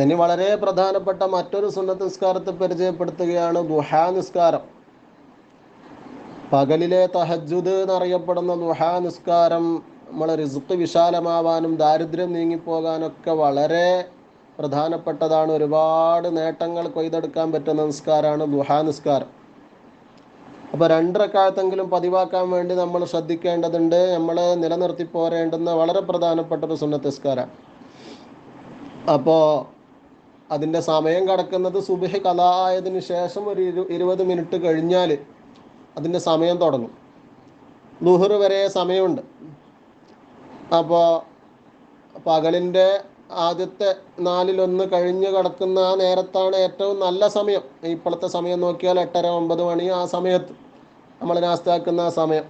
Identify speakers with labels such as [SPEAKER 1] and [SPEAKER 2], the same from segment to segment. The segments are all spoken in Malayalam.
[SPEAKER 1] ഇനി വളരെ പ്രധാനപ്പെട്ട മറ്റൊരു സുന്നത്ത് നിസ്കാരത്തെ പരിചയപ്പെടുത്തുകയാണ് ദുഹാ നിസ്കാരം. പകലിലെ തഹജ്ജുദ് എന്നറിയപ്പെടുന്ന ദുഹാ നിസ്കാരം നമ്മളെ റിസ്ക് വിശാലമാവാനും ദാരിദ്ര്യം നീങ്ങിപ്പോകാനൊക്കെ വളരെ പ്രധാനപ്പെട്ടതാണ്. ഒരുപാട് നേട്ടങ്ങൾ കൊയ്തെടുക്കാൻ പറ്റുന്ന നിസ്കാരമാണ് ദുഹാ നിസ്കാരം. അപ്പോൾ 2 റക്അത്തെങ്കിലും പതിവാക്കാൻ വേണ്ടി നമ്മൾ ശ്രദ്ധിക്കേണ്ടതുണ്ട്. നമ്മൾ നിലനിർത്തി പോരേണ്ടുന്ന വളരെ പ്രധാനപ്പെട്ട ഒരു സുന്നത്ത് നിസ്കാരം. അപ്പോൾ അതിൻ്റെ സമയം കിടക്കുന്നത് സുബ്ഹി ഖളാ ആയതിനു ശേഷം ഒരു 20 മിനിറ്റ് കഴിഞ്ഞാൽ അതിൻ്റെ സമയം തുടങ്ങും. ളുഹർ വരെ സമയമുണ്ട്. അപ്പോൾ പകലിൻ്റെ ആദ്യത്തെ 4/1 കഴിഞ്ഞ് കിടക്കുന്ന ആ നേരത്താണ് ഏറ്റവും നല്ല സമയം. ഇപ്പോഴത്തെ സമയം നോക്കിയാൽ 8:30 9 മണി ആ സമയത്ത് നമ്മൾ നാസ്താക്കുന്ന ആ സമയം.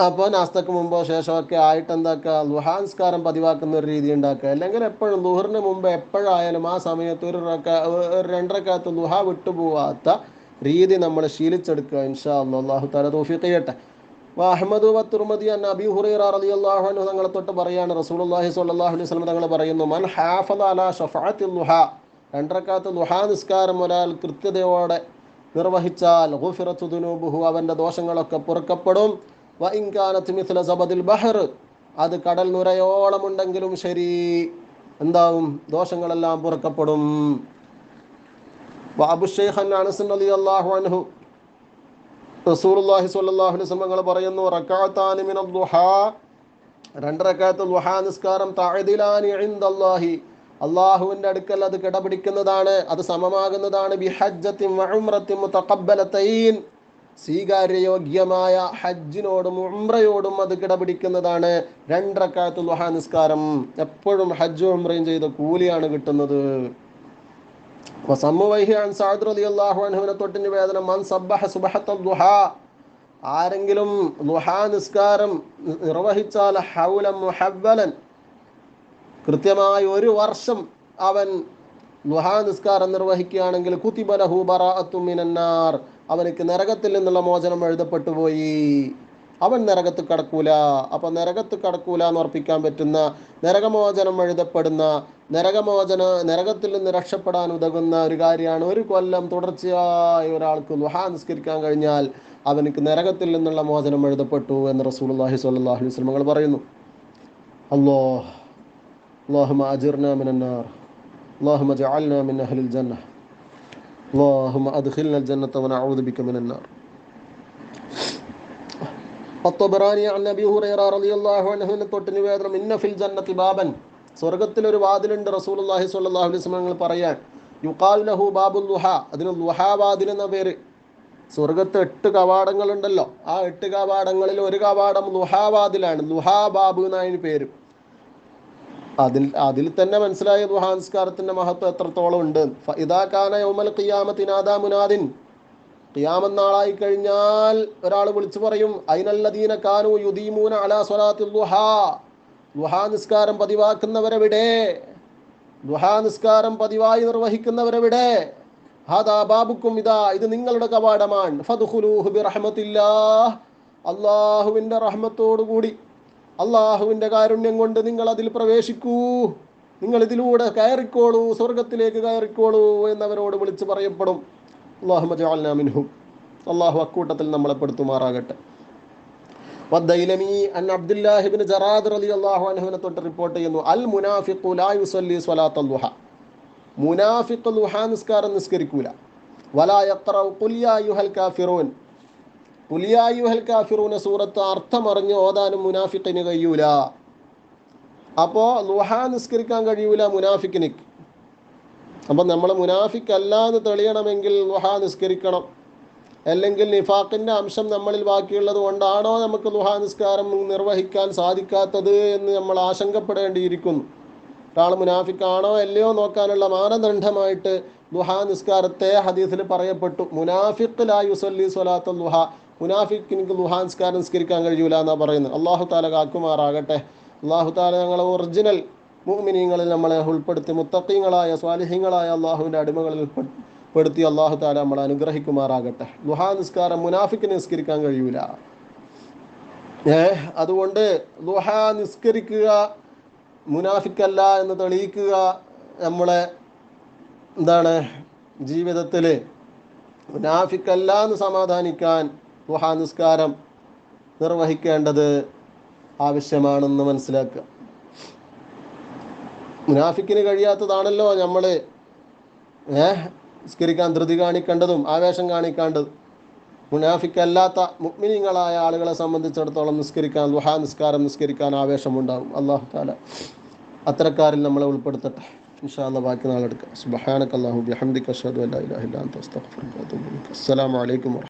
[SPEAKER 1] അപ്പോൾ നാസ്തക്ക് മുമ്പോ ശേഷമൊക്കെ ആയിട്ട് എന്താക്കുക, ളുഹാ നിസ്കാരം പതിവാക്കുന്ന ഒരു രീതി ഉണ്ടാക്കുക. അല്ലെങ്കിൽ എപ്പോഴും ളുഹറിന് മുമ്പ് എപ്പോഴായാലും ആ സമയത്ത് ഒരു 2 റക്അത്ത് ളുഹാ വിട്ടുപോകാത്ത രീതി നമ്മൾ ശീലിച്ചെടുക്കുക. ഇൻഷാ അല്ലാഹ്. അല്ലാഹു തആല തൗഫീഖ് ചെയ്യട്ടെ. അഹ്മദ് വത്തുർമദി അൻ അബീ ഹുറൈറ റളിയല്ലാഹു അൻഹു തങ്ങളെ തൊട്ട് പറയാണ്, റസൂലുള്ളാഹി സ്വല്ലല്ലാഹു അലൈഹി വസല്ലം തങ്ങൾ പറയുന്നു, മൻ ഹാഫള അലാ ശഫഅത്തിൽ ളുഹാ, 2 റക്അത്ത് ളുഹാ നിസ്കാരം ഒരാൾ കൃത്യതയോടെ നിർവഹിച്ചാൽ ഗുഫിറത്തു ദുനൂബുഹു, അവൻ്റെ ദോഷങ്ങളൊക്കെ പൊറുക്കപ്പെടും. വ ഇൻ കാനത് മിസ്ല സബദിൽ ബഹർ, അത് കടൽ നുരയോളം ഉണ്ടെങ്കിലും ശരി എന്താവും, ദോഷങ്ങളെല്ലാം പൊറുക്കപ്പെടും. വ അബു ശൈഖ് അനസ് റളിയല്ലാഹു അൻഹു റസൂലുള്ളാഹി സ്വല്ലല്ലാഹു അലൈഹി വസല്ലം തങ്ങൾ പറയുന്നു, റക്അത്താനി മിനൽ ദുഹാ, 2 റക്അത്ത് ദുഹാ നിസ്കാരം തഅദിലാനി ഇൻദല്ലാഹി, അല്ലാഹുവിൻ്റെ അടുക്കൽ അത് കിടപിടിക്കുന്നതാണ്, അത് സമമാകുന്നതാണ്. ബിഹജ്ജത്തിൻ വ ഉംറത്തിൻ മുതഖബ്ബലതൈൻ, സ്വീകാര്യയോഗ്യമായ ഹജ്ജിനോടും ഉംറയോടും അത് കിടപിടിക്കുന്നതാണ് 2 റക്അത്ത് ദുഹാ നിസ്കാരം. എപ്പോഴും ഹജ്ജും ഉംറയും ചെയ്ത കൂലിയാണ് കിട്ടുന്നത്. വസമ്മുവൈഹി അൻ സഅദ് റളിയല്ലാഹു അൻഹുവിനെ തൊട്ട് നിവേദനം, മൻ സബ്ബഹ സുബ്ഹത്ത ദുഹാ, ആരെങ്കിലും ദുഹാ നിസ്കാരം നിർവഹിച്ചാൽ ഹൗലൻ മുഹവ്വലൻ, കൃത്യമായി 1 വർഷം അവൻ ദുഹാ നിസ്കാരം നിർവഹിക്കുകയാണെങ്കിൽ കുതിബ ലഹു ബറാഅത്തു മിനന്നാർ, അവനക്ക് നരകത്തിൽ നിന്നുള്ള മോചനം എഴുതപ്പെട്ടു പോയി, അവൻ നരകത്ത് കടക്കൂല. അപ്പം നരകത്ത് കടക്കൂല എന്ന് ഉറപ്പിക്കാൻ പറ്റുന്ന, നരകമോചനം എഴുതപ്പെടുന്ന, നരകത്തിൽ നിന്ന് രക്ഷപ്പെടാൻ ഉതകുന്ന ഒരു കാര്യമാണ് 1 കൊല്ലം തുടർച്ചയായി ഒരാൾക്ക് ദുഹാ നിസ്കരിക്കാൻ കഴിഞ്ഞാൽ അവനക്ക് നരകത്തിൽ നിന്നുള്ള മോചനം എഴുതപ്പെട്ടു എന്ന് റസൂലുള്ളാഹി സ്വല്ലല്ലാഹു അലൈഹി വസല്ലം പറയുന്നു. അല്ലാഹുമ്മ അജിർനാ മിനന്നാർ, അല്ലാഹുമ്മ ജഅൽനാ മിൻ അഹ്ലിൽ ജന്ന, അല്ലാഹുമ്മ അദ്ഖിൽനൽ ജന്നത വനഊദു ബിക മിനന്നാർ. അത്ബറാനി അൻ അബീ ഹുറൈറ റളിയല്ലാഹു അൻഹു തൊട്ട് നിവേദനം, ഇന്ന ഫിൽ ജന്നതി ബാബൻ, സ്വർഗ്ഗത്തിൽ ഒരു വാതിലുണ്ട്. റസൂലുള്ളാഹി സ്വല്ലല്ലാഹു അലൈഹി വസല്ലം പറയാൻ, യുഖാലു ലഹു ബാബുൽ ളുഹാ, അതിന് ളുഹാ വാതിൽ എന്ന പേര്. സ്വർഗ്ഗത്ത് 8 കവാടങ്ങളുണ്ടല്ലോ, ആ 8 കവാടങ്ങളിൽ ഒരു കവാടം ളുഹാ വാതിലാണ്. ളുഹാ ബാബ് എന്നതിന് പേര്. അതിൽ തന്നെ മനസ്സിലായ ദുഹാ നിസ്കാരത്തിന്റെ മഹത്വം എത്രത്തോളം ഉണ്ട്. ഫഇദാ കാന യൗമൽ ഖിയാമത്തി നാദാ മുനാദിൻ, ഖിയാമത്ത് നാളായി കഴിഞ്ഞാൽ ഒരാൾ വിളിച്ചു പറയും, ഐനല്ലദീന കാനൂ യുദീമൂന അലാ സ്വലാത്തിൽ ദുഹാ, ദുഹാ നിസ്കാരം പതിവാക്കുന്നവരെവിടെ, ദുഹാ നിസ്കാരം പതിവായി നിർവഹിക്കുന്നവരെവിടെ, ഹാദാ ബാബുക്കും, ഇത് നിങ്ങളുടെ കവാടമാണ്. ഫദ്ഖുലൂഹു ബിറഹ്മത്തില്ലാഹ്, അല്ലാഹുവിൻ്റെ റഹ്മത്തോടുകൂടി, അള്ളാഹുവിൻ്റെ കാരുണ്യം കൊണ്ട് നിങ്ങൾ അതിൽ പ്രവേശിക്കൂ, നിങ്ങൾ ഇതിലൂടെ കയറിക്കോളൂ, സ്വർഗത്തിലേക്ക് കയറിക്കോളൂ എന്നവരോട് വിളിച്ച് പറയപ്പെടും. അല്ലാഹുമ്മ ജഅൽനാ മിൻഹും, അള്ളാഹു അക്കൂട്ടത്തിൽ നമ്മളെ പെടുത്തുമാറാകട്ടെ. വദ്ദൈലമി അൻ അബ്ദുല്ലാഹി ഇബ്നു ജറാദ് റളിയല്ലാഹു അൻഹുവിനെ തൊട്ട് റിപ്പോർട്ട് ചെയ്യുന്നു, അൽ മുനാഫിഖു ലാ യുസല്ലി സ്വലാത്തൽ ദുഹാ, മുനാഫിഖ് ദുഹാ നിസ്കാരം നിസ്കരിക്കൂല. വലാ യഖറഉ ഖുൽ യാ അയ്യുഹൽ കാഫിറൂൻ, ഖുൽ യാ അയ്യുഹൽ കാഫിറൂൻ സൂറത്ത് അർത്ഥമറിഞ്ഞ് ഓതാനും മുനാഫിഖിന് കഴിയൂല. അപ്പോൾ ദുഹാ നിസ്കരിക്കാൻ കഴിയൂല മുനാഫിക്കിന്. അപ്പം നമ്മൾ മുനാഫിക്ക് അല്ല എന്ന് തെളിയണമെങ്കിൽ ദുഹാ നിസ്കരിക്കണം. അല്ലെങ്കിൽ നിഫാഖിൻ്റെ അംശം നമ്മളിൽ ബാക്കിയുള്ളത് കൊണ്ടാണോ നമുക്ക് ദുഹാ നിസ്കാരം നിർവഹിക്കാൻ സാധിക്കാത്തത് എന്ന് നമ്മൾ ആശങ്കപ്പെടേണ്ടിയിരിക്കുന്നു. ഒരാൾ മുനാഫിക്കാണോ അല്ലയോ നോക്കാനുള്ള മാനദണ്ഡമായിട്ട് ദുഹാ നിസ്കാരത്തെ ഹദീസിൽ പറയപ്പെട്ടു. മുനാഫിഖ് ലാ യുസല്ലി സ്വലാത്തുൽ ദുഹാ, മുനാഫിക്കിന് ദുഹാ നിസ്കാരം നിസ്കരിക്കാൻ കഴിയൂല എന്നാണ് പറയുന്നത്. അള്ളാഹു താല കാക്കുമാറാകട്ടെ. അള്ളാഹു താല ഞങ്ങളെ ഒറിജിനൽ മുഅ്മിനീങ്ങളിൽ നമ്മളെ ഉൾപ്പെടുത്തി മുത്തഖീങ്ങളായ സ്വാലിഹീങ്ങളായ അള്ളാഹുവിൻ്റെ അടിമകളിൽ പെടുത്തി അള്ളാഹു താല നമ്മളെ അനുഗ്രഹിക്കുമാറാകട്ടെ. ദുഹാ നിസ്കാരം മുനാഫിക്കിന് നിസ്കരിക്കാൻ കഴിയൂല. അതുകൊണ്ട് ദുഹാ നിസ്കരിക്കുക മുനാഫിക്കല്ല എന്ന് തെളിയിക്കുക നമ്മളെ എന്താണ് ജീവിതത്തിൽ മുനാഫിക്കല്ല എന്ന് സമാധാനിക്കാൻ ദുഹാ നിസ്കാരം നിർവഹിക്കേണ്ടത് ആവശ്യമാണെന്ന് മനസ്സിലാക്കുക. മുനാഫിക്കിന് കഴിയാത്തതാണല്ലോ നമ്മൾ നിസ്കരിക്കാൻ ധൃതി കാണിക്കേണ്ടതും ആവേശം കാണിക്കേണ്ടതും. മുനാഫിക്കല്ലാത്ത മുഅ്മിനീങ്ങളായ ആളുകളെ സംബന്ധിച്ചിടത്തോളം ദുഹാ നിസ്കാരം നിസ്കരിക്കാൻ ആവേശമുണ്ടാകും. അല്ലാഹു തആല അത്തരക്കാരിൽ നമ്മളെ ഉൾപ്പെടുത്തട്ടെ. ഇൻഷാ അല്ലാഹ് ബാക്കി നാളെ എടുക്കാം. സുബ്ഹാനക അല്ലാഹു ബിഹംദിക അഷ്ഹദു അല്ലാ ഇലാഹ ഇല്ല അൻത അസ്തഗ്ഫിറുക വ അത്തൂബു ഇലൈക്. അസ്സലാമു അലൈക്കും.